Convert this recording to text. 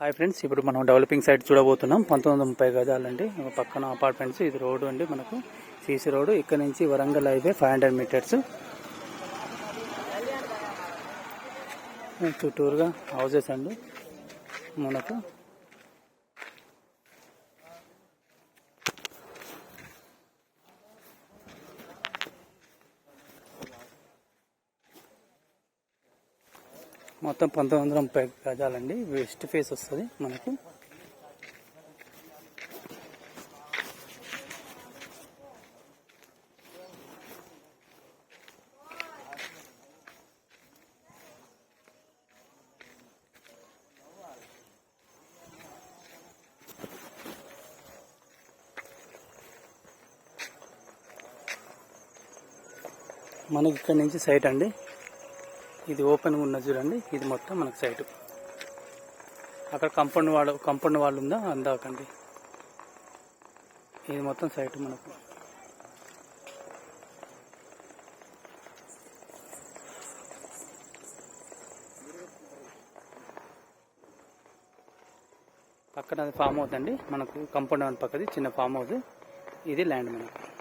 Hi friends, ఇప్పుడు మనం developing site చూడబోతున్నాం. 1930 గజాలండి. పక్కన అపార్ట్మెంట్స్. ఇది రోడ్డు అండి, మనకు సీసీ రోడ్డు. ఇక్కడ నుంచి వరంగల్ హైవే 500 మీటర్స్. చుట్టూరుగా హౌసెస్ అండి మనకు. మొత్తం 1930 గజాలండి. వెస్ట్ ఫేస్ వస్తుంది మనకు. మనకి ఇక్కడ నుంచి సైట్ అండి. ఇది ఓపెన్ ఉన్నది చూడండి. ఇది మొత్తం మనకు సైటు. అక్కడ కంపౌండ్ వాళ్ళు ఉందా అందాకండి. ఇది మొత్తం సైటు మనకు. పక్కన ఫామ్ హౌస్ అండి మనకు. కంపౌండ్ పక్కది చిన్న ఫామ్ హౌస్. ఇది ల్యాండ్ మనకు.